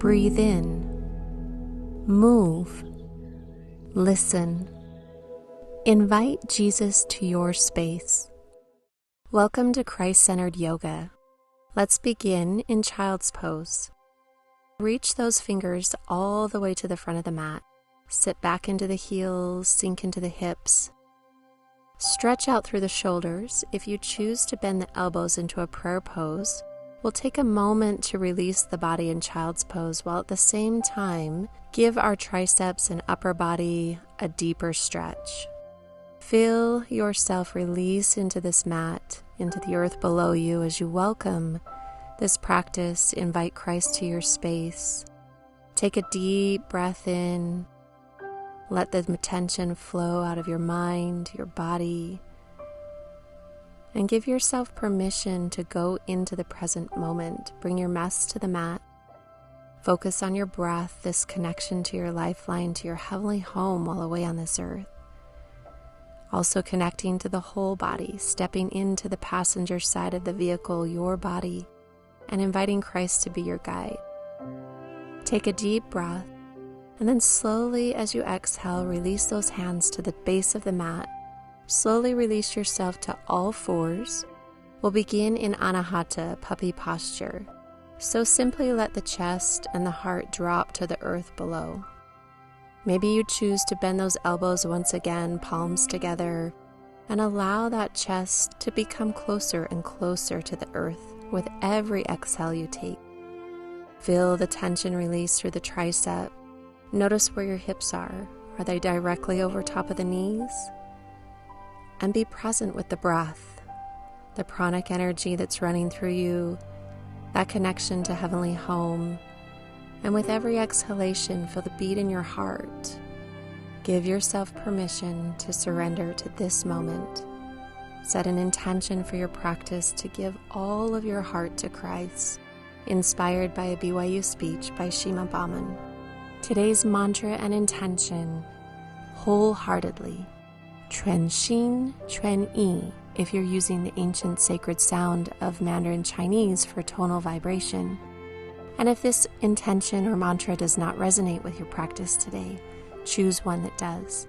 Breathe in. Move. Listen. Invite Jesus to your space. Welcome to Christ-centered yoga. Let's begin in child's pose. Reach those fingers all the way to the front of the mat. Sit back into the heels, sink into the hips. Stretch out through the shoulders. If you choose to bend the elbows into a prayer pose, we'll take a moment to release the body in child's pose while at the same time give our triceps and upper body a deeper stretch. Feel yourself release into this mat, into the earth below you as you welcome this practice. Invite Christ to your space. Take a deep breath in. Let the tension flow out of your mind, your body, and give yourself permission to go into the present moment. Bring your mess to the mat. Focus on your breath, this connection to your lifeline, to your heavenly home while away on this earth. Also connecting to the whole body, stepping into the passenger side of the vehicle, your body, and inviting Christ to be your guide. Take a deep breath, and then slowly as you exhale, release those hands to the base of the mat. Slowly release yourself to all fours. We'll begin in Anahata, puppy posture. So simply let the chest and the heart drop to the earth below. Maybe you choose to bend those elbows once again, palms together, and allow that chest to become closer and closer to the earth with every exhale you take. Feel the tension release through the tricep. Notice where your hips are. Are they directly over top of the knees? And be present with the breath, the pranic energy that's running through you, that connection to heavenly home. And with every exhalation, feel the beat in your heart. Give yourself permission to surrender to this moment. Set an intention for your practice to give all of your heart to Christ, inspired by a BYU speech by Shima Baughman. Today's mantra and intention, wholeheartedly. 全心全意 if you're using the ancient sacred sound of Mandarin Chinese for tonal vibration. And if this intention or mantra does not resonate with your practice today, choose one that does.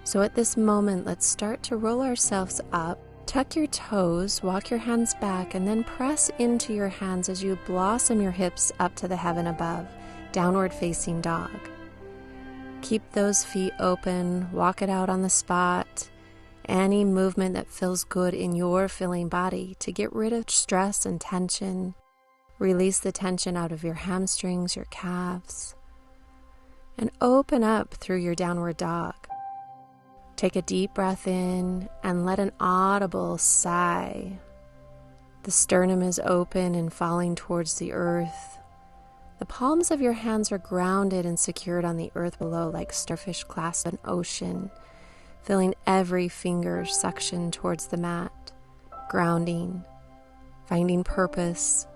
So at this moment, let's start to roll ourselves up. Tuck your toes, walk your hands back, and then press into your hands as you blossom your hips up to the heaven above, downward facing dog. Keep those feet open, walk it out on the spot. Any movement that feels good in your feeling body to get rid of stress and tension. Release the tension out of your hamstrings, your calves, and open up through your downward dog. Take a deep breath in and let an audible sigh. The sternum is open and falling towards the earth. The palms of your hands are grounded and secured on the earth below like starfish clasp an ocean, feeling every finger suction towards the mat, grounding, finding purpose,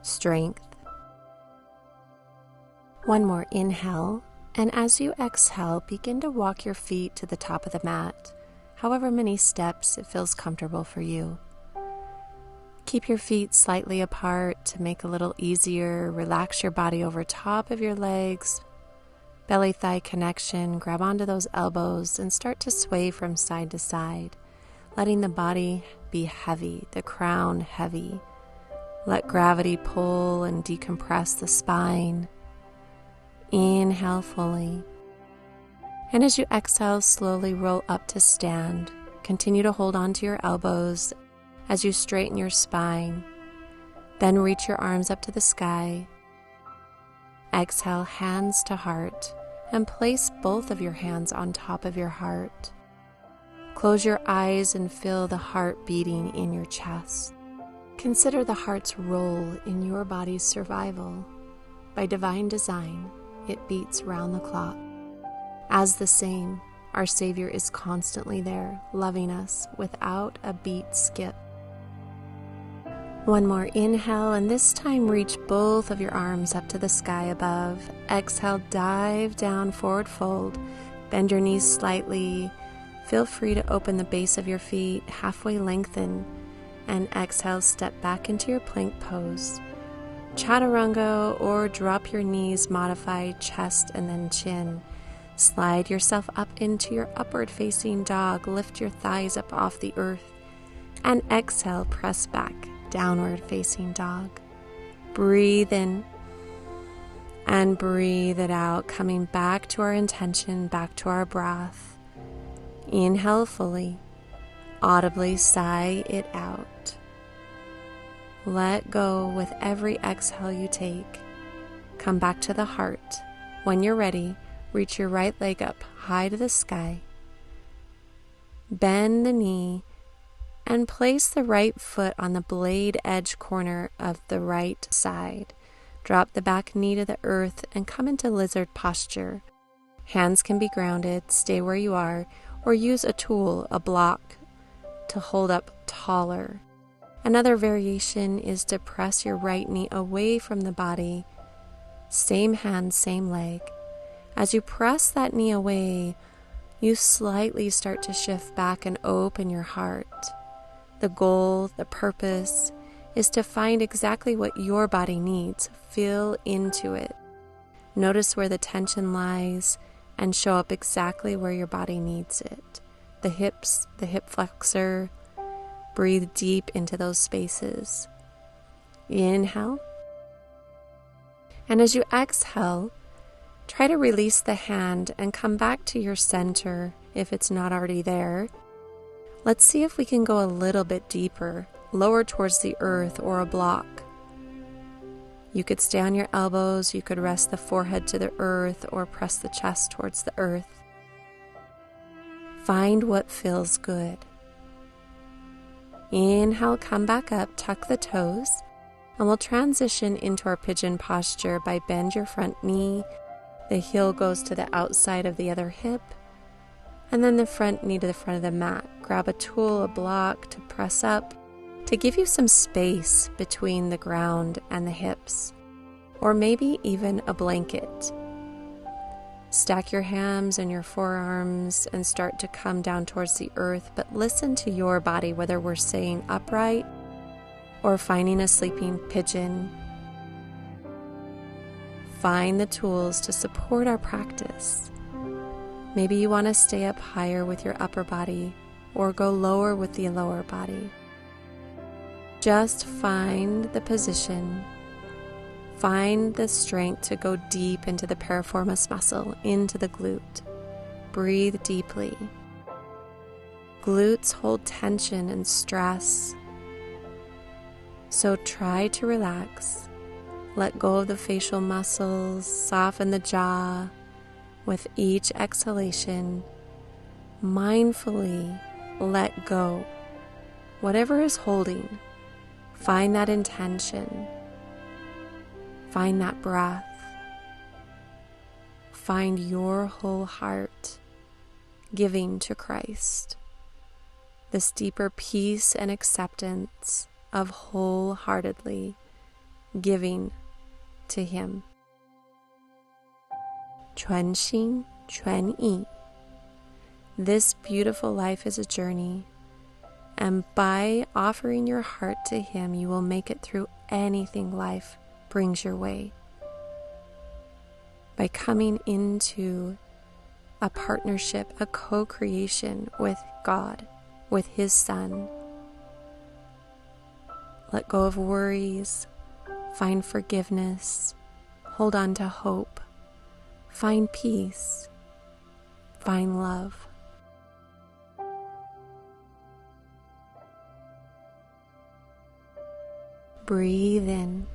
strength. One more inhale, and as you exhale, begin to walk your feet to the top of the mat, however many steps it feels comfortable for you. Keep your feet slightly apart to make it a little easier. Relax your body over top of your legs, belly-thigh connection. Grab onto those elbows and start to sway from side to side, letting the body be heavy, the crown heavy. Let gravity pull and decompress the spine. Inhale fully. And as you exhale, slowly roll up to stand. Continue to hold on to your elbows as you straighten your spine. Then reach your arms up to the sky. Exhale, hands to heart, and place both of your hands on top of your heart. Close your eyes and feel the heart beating in your chest. Consider the heart's role in your body's survival. By divine design, it beats round the clock. As the same, our Savior is constantly there, loving us without a beat skip. One more inhale, and this time reach both of your arms up to the sky above. Exhale, dive down, forward fold. Bend your knees slightly. Feel free to open the base of your feet, halfway lengthen. And exhale, step back into your plank pose. chaturanga or drop your knees, modify chest and then chin. Slide yourself up into your upward facing dog. Lift your thighs up off the earth. And exhale, press back, downward facing dog. Breathe in and breathe it out, coming back to our intention, back to our breath. Inhale fully, audibly sigh it out. Let go with every exhale you take. Come back to the heart. When you're ready, reach your right leg up high to the sky. Bend the knee and place the right foot on the blade edge corner of the right side. Drop the back knee to the earth and come into lizard posture. Hands can be grounded, stay where you are, or use a tool, a block, to hold up taller. Another variation is to press your right knee away from the body. Same hand, same leg. As you press that knee away, you slightly start to shift back and open your heart. The goal, the purpose, is to find exactly what your body needs. Feel into it. Notice where the tension lies and show up exactly where your body needs it. The hips, the hip flexor. Breathe deep into those spaces. Inhale. And as you exhale, try to release the hand and come back to your center if it's not already there. Let's see if we can go a little bit deeper, lower towards the earth or a block. You could stay on your elbows, you could rest the forehead to the earth or press the chest towards the earth. Find what feels good. Inhale, come back up, tuck the toes, and we'll transition into our pigeon posture by bend your front knee. The heel goes to the outside of the other hip, and then the front knee to the front of the mat. Grab a tool, a block to press up, to give you some space between the ground and the hips, or maybe even a blanket. Stack your hams and your forearms and start to come down towards the earth, but listen to your body, whether we're staying upright or finding a sleeping pigeon. Find the tools to support our practice. Maybe you want to stay up higher with your upper body or go lower with the lower body. Just find the position. Find the strength to go deep into the piriformis muscle, into the glute. Breathe deeply. Glutes hold tension and stress. So try to relax. Let go of the facial muscles, soften the jaw. With each exhalation, mindfully let go. Whatever is holding, find that intention. Find that breath. Find your whole heart giving to Christ. This deeper peace and acceptance of wholeheartedly giving to Him. 全心全意. This beautiful life is a journey, and by offering your heart to Him, you will make it through anything life brings your way. By coming into a partnership, a co-creation with God, with His Son. Let go of worries, find forgiveness, hold on to hope, find peace, find love. Breathe in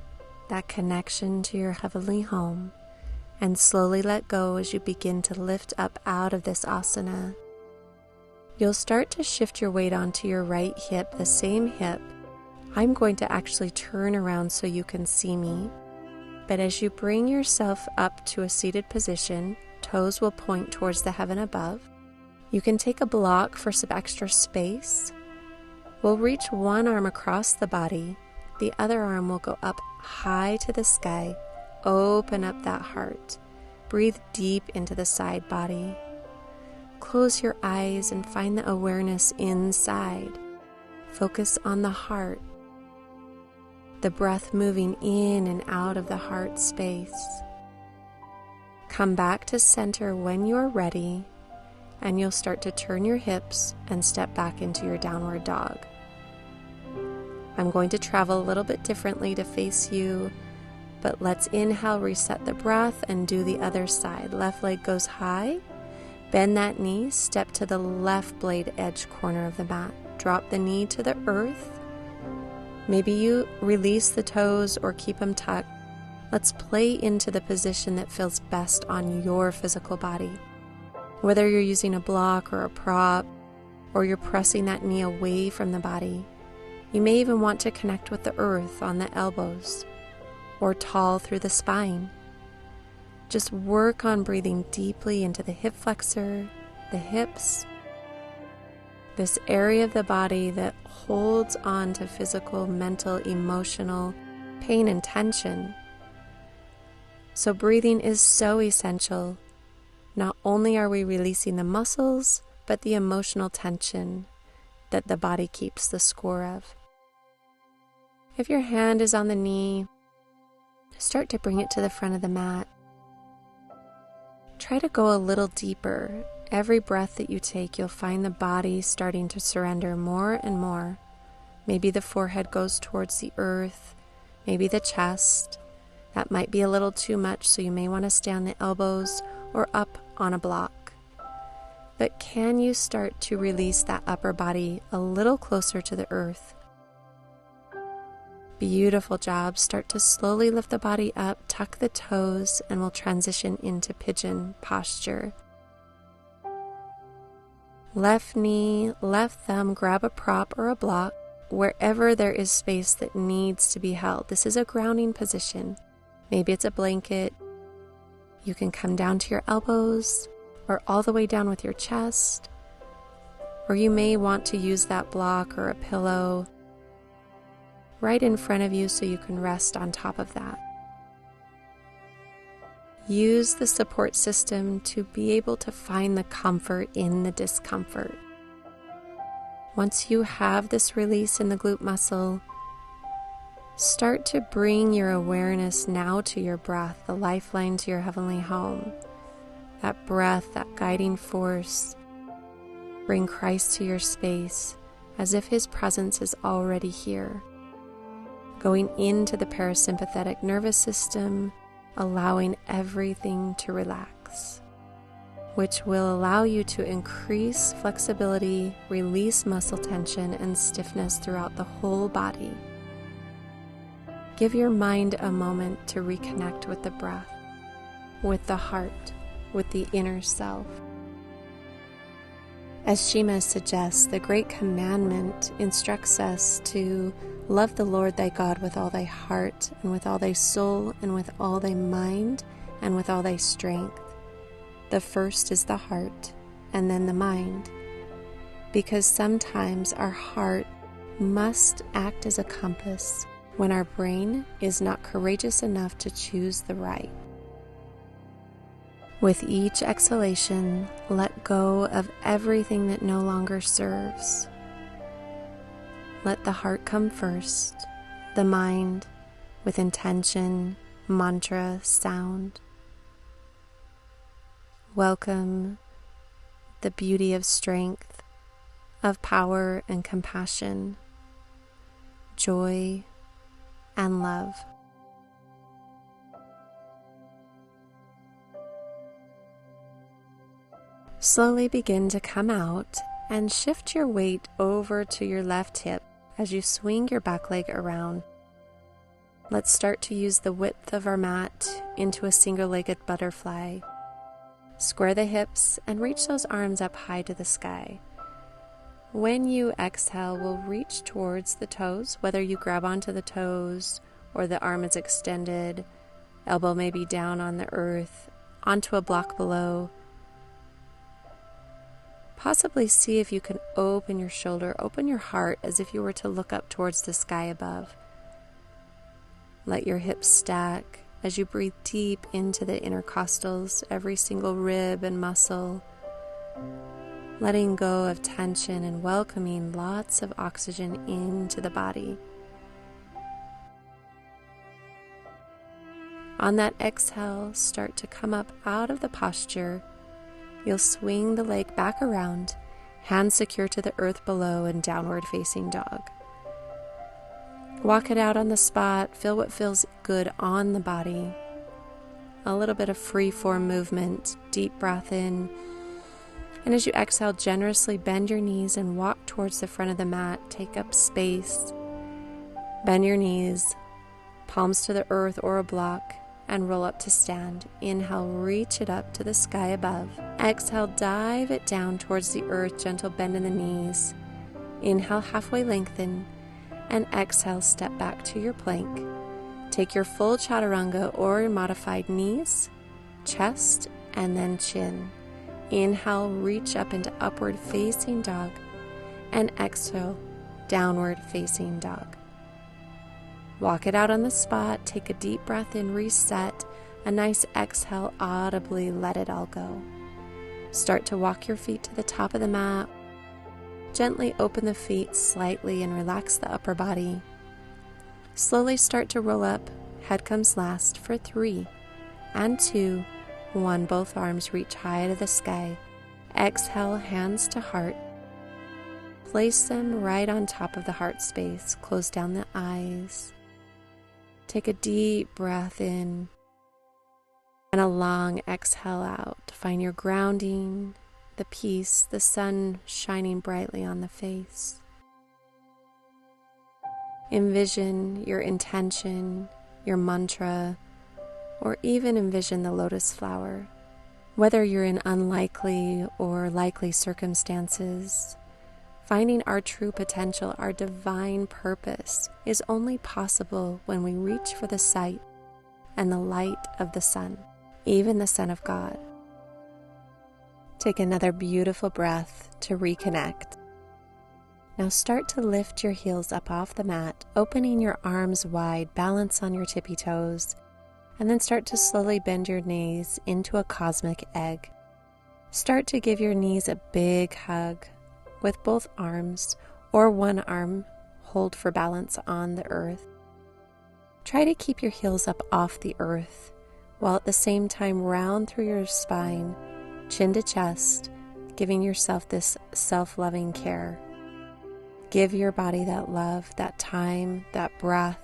that connection to your heavenly home, and slowly let go as you begin to lift up out of this asana. You'll start to shift your weight onto your right hip, the same hip. I'm going to actually turn around so you can see me. But as you bring yourself up to a seated position, toes will point towards the heaven above. You can take a block for some extra space. We'll reach one arm across the body. The other arm will go up high to the sky. Open up that heart. Breathe deep into the side body. Close your eyes and find the awareness inside. Focus on the heart. the breath moving in and out of the heart space. Come back to center when you're ready, and you'll start to turn your hips and step back into your downward dog. I'm going to travel a little bit differently to face you, but let's inhale, reset the breath, and do the other side. Left leg goes high, bend that knee, step to the left blade edge corner of the mat. Drop the knee to the earth. Maybe you release the toes or keep them tucked. Let's play into the position that feels best on your physical body. Whether you're using a block or a prop, or you're pressing that knee away from the body, you may even want to connect with the earth on the elbows, or tall through the spine. Just work on breathing deeply into the hip flexor, the hips, this area of the body that holds on to physical, mental, emotional pain and tension. So breathing is so essential. Not only are we releasing the muscles, but the emotional tension that the body keeps the score of. If your hand is on the knee, start to bring it to the front of the mat. Try to go a little deeper. Every breath that you take, you'll find the body starting to surrender more and more. Maybe the forehead goes towards the earth, maybe the chest. That might be a little too much, so you may want to stay on the elbows or up on a block. But can you start to release that upper body a little closer to the earth? Beautiful job. Start to slowly lift the body up, tuck the toes, and we'll transition into pigeon posture. Left knee, left thumb, grab a prop or a block wherever there is space that needs to be held. This is a grounding position. Maybe it's a blanket. You can come down to your elbows or all the way down with your chest. Or you may want to use that block or a pillow right in front of you so you can rest on top of that. Use the support system to be able to find the comfort in the discomfort. Once you have this release in the glute muscle, start to bring your awareness now to your breath, the lifeline to your heavenly home. That breath, that guiding force. Bring Christ to your space as if His presence is already here. Going into the parasympathetic nervous system, allowing everything to relax, which will allow you to increase flexibility, release muscle tension and stiffness throughout the whole body. Give your mind a moment to reconnect with the breath, with the heart, with the inner self. As Shima suggests, the great commandment instructs us to love the Lord thy God with all thy heart, and with all thy soul, and with all thy mind, and with all thy strength. The first is the heart, and then the mind. Because sometimes our heart must act as a compass when our brain is not courageous enough to choose the right. With each exhalation, let go of everything that no longer serves. Let the heart come first, the mind with intention, mantra, sound. Welcome the beauty of strength, of power and compassion, joy and love. Slowly begin to come out and shift your weight over to your left hip as you swing your back leg around. Let's start to use the width of our mat into a single-legged butterfly. Square the hips and reach those arms up high to the sky. When you exhale, we'll reach towards the toes, whether you grab onto the toes or the arm is extended, elbow may be down on the earth, onto a block below. Possibly see if you can open your shoulder, open your heart as if you were to look up towards the sky above. Let your hips stack as you breathe deep into the intercostals, every single rib and muscle, letting go of tension and welcoming lots of oxygen into the body. On that exhale, start to come up out of the posture. You'll swing the leg back around, hands secure to the earth below and downward facing dog. Walk it out on the spot, feel what feels good on the body. A little bit of free form movement, deep breath in. And as you exhale, generously bend your knees and walk towards the front of the mat. Take up space. Bend your knees, palms to the earth or a block, and roll up to stand. Inhale, reach it up to the sky above. Exhale, dive it down towards the earth, gentle bend in the knees. Inhale, halfway lengthen, and exhale, step back to your plank. Take your full chaturanga or modified knees, chest, and then chin. Inhale, reach up into upward facing dog, and exhale, downward facing dog. Walk it out on the spot, take a deep breath in, reset, a nice exhale, audibly let it all go. Start to walk your feet to the top of the mat. Gently open the feet slightly and relax the upper body. Slowly start to roll up, head comes last for 3 and 2, 1, both arms reach high to the sky. Exhale, hands to heart. Place them right on top of the heart space, close down the eyes. Take a deep breath in and a long exhale out. Find your grounding, the peace, the sun shining brightly on the face. Envision your intention, your mantra, or even envision the lotus flower. Whether you're in unlikely or likely circumstances, finding our true potential, our divine purpose, is only possible when we reach for the sight and the light of the sun, even the Son of God. Take another beautiful breath to reconnect. Now start to lift your heels up off the mat, opening your arms wide, balance on your tippy toes, and then start to slowly bend your knees into a cosmic egg. Start to give your knees a big hug with both arms or one arm hold for balance on the earth. Try to keep your heels up off the earth while at the same time round through your spine, chin to chest, giving yourself this self-loving care. Give your body that love, that time, that breath,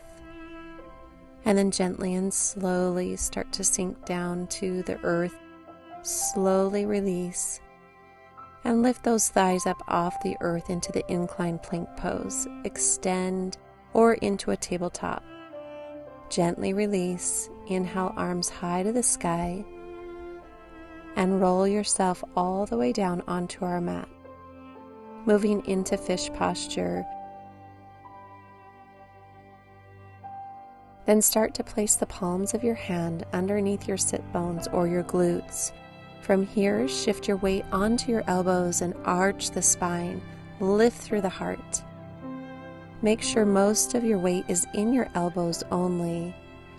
and then gently and slowly start to sink down to the earth. Slowly release and lift those thighs up off the earth into the inclined plank pose. Extend or into a tabletop. Gently release. Inhale, arms high to the sky, and roll yourself all the way down onto our mat. Moving into fish posture. Then start to place the palms of your hand underneath your sit bones or your glutes. From here, shift your weight onto your elbows and arch the spine. Lift through the heart. Make sure most of your weight is in your elbows only,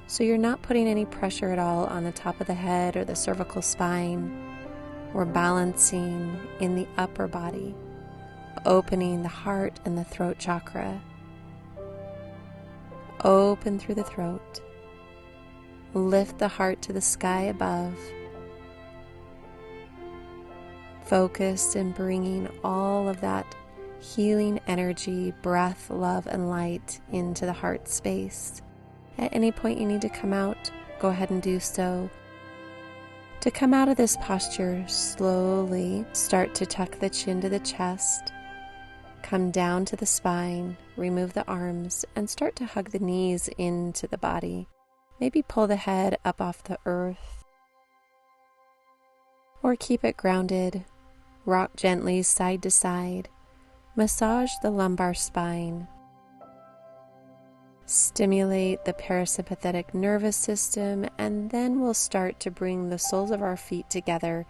so you're not putting any pressure at all on the top of the head or the cervical spine. We're balancing in the upper body, opening the heart and the throat chakra. Open through the throat. Lift the heart to the sky above. Focus in bringing all of that healing energy, breath, love, and light into the heart space. At any point you need to come out, go ahead and do so. To come out of this posture, slowly start to tuck the chin to the chest. Come down to the spine, remove the arms, and start to hug the knees into the body. Maybe pull the head up off the earth, or keep it grounded. Rock gently side to side. Massage the lumbar spine. Stimulate the parasympathetic nervous system, and then we'll start to bring the soles of our feet together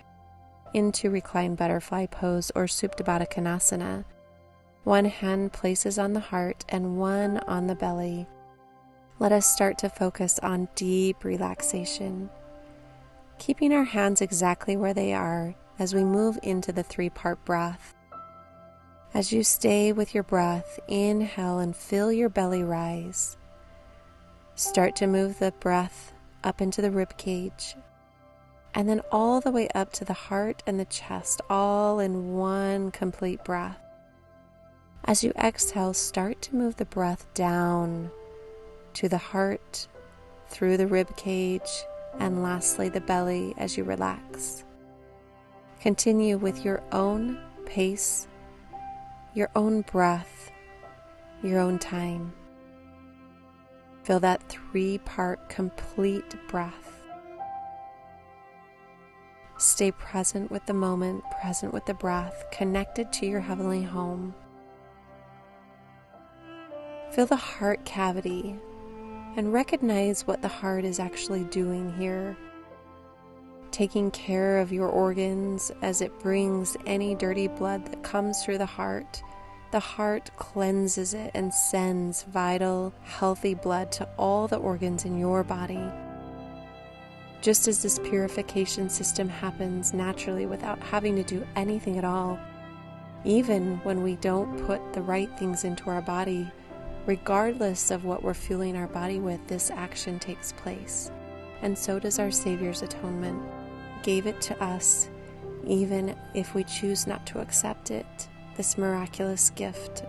into reclined butterfly pose or Supta Baddha Konasana. One hand places on the heart and one on the belly. Let us start to focus on deep relaxation, keeping our hands exactly where they are as we move into the 3-part breath. As you stay with your breath, inhale and feel your belly rise. Start to move the breath up into the rib cage, and then all the way up to the heart and the chest, all in one complete breath. As you exhale, start to move the breath down to the heart, through the rib cage, and lastly the belly as you relax. Continue with your own pace, your own breath, your own time. Feel that 3-part complete breath. Stay present with the moment, present with the breath, connected to your heavenly home. Feel the heart cavity and recognize what the heart is actually doing here. Taking care of your organs as it brings any dirty blood that comes through the heart. The heart cleanses it and sends vital, healthy blood to all the organs in your body. Just as this purification system happens naturally without having to do anything at all, even when we don't put the right things into our body, regardless of what we're fueling our body with, this action takes place. And so does our Savior's atonement. He gave it to us, even if we choose not to accept it, this miraculous gift.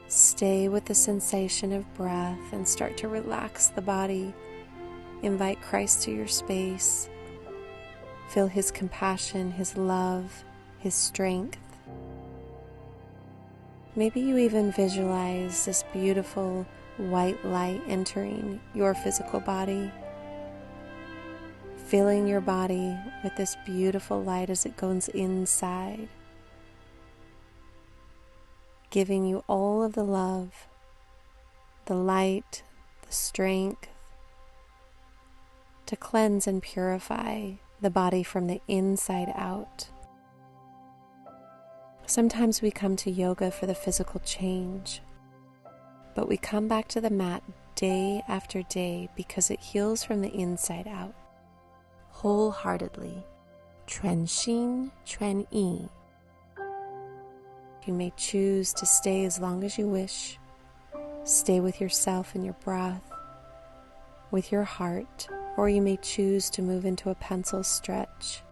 Stay with the sensation of breath and start to relax the body. Invite Christ to your space. Feel His compassion, His love, His strength. Maybe you even visualize this beautiful white light entering your physical body, filling your body with this beautiful light as it goes inside, giving you all of the love, the light, the strength to cleanse and purify the body from the inside out. Sometimes we come to yoga for the physical change, but we come back to the mat day after day because it heals from the inside out. Wholeheartedly. 全心全意. You may choose to stay as long as you wish. Stay with yourself and your breath, with your heart, or you may choose to move into a pencil stretch.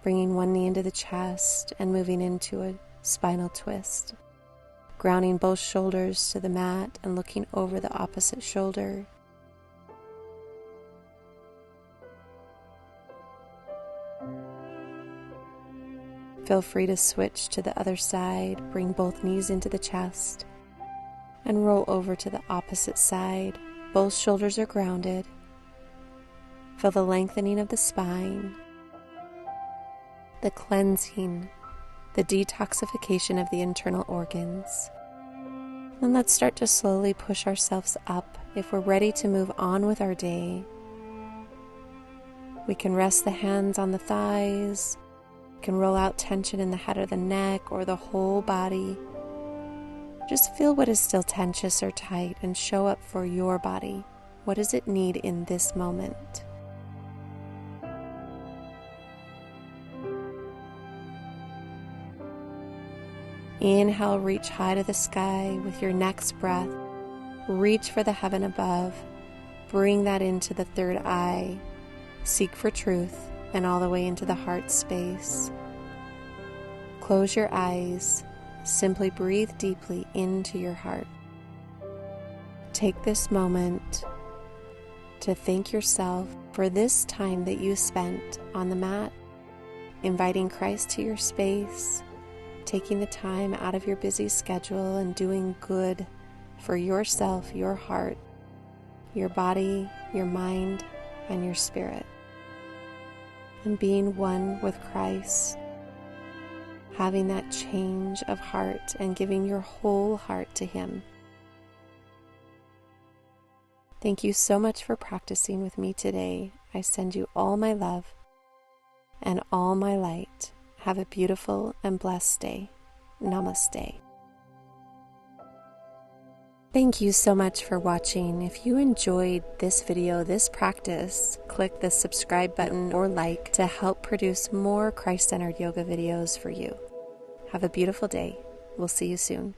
Bringing one knee into the chest and moving into a spinal twist. Grounding both shoulders to the mat and looking over the opposite shoulder. Feel free to switch to the other side. Bring both knees into the chest and roll over to the opposite side. Both shoulders are grounded. Feel the lengthening of the spine, the cleansing, the detoxification of the internal organs. And let's start to slowly push ourselves up. If we're ready to move on with our day, we can rest the hands on the thighs. We can roll out tension in the head or the neck or the whole body. Just feel what is still tense or tight and show up for your body. What does it need in this moment? Inhale, reach high to the sky. With your next breath, reach for the heaven above. Bring that into the third eye. Seek for truth and all the way into the heart space. Close your eyes. Simply breathe deeply into your heart. Take this moment to thank yourself for this time that you spent on the mat, inviting Christ to your space, taking the time out of your busy schedule and doing good for yourself, your heart, your body, your mind, and your spirit. And being one with Christ, having that change of heart and giving your whole heart to Him. Thank you so much for practicing with me today. I send you all my love and all my light. Have a beautiful and blessed day. Namaste. Thank you so much for watching. If you enjoyed this video, this practice, click the subscribe button or like to help produce more Christ-centered yoga videos for you. Have a beautiful day. We'll see you soon.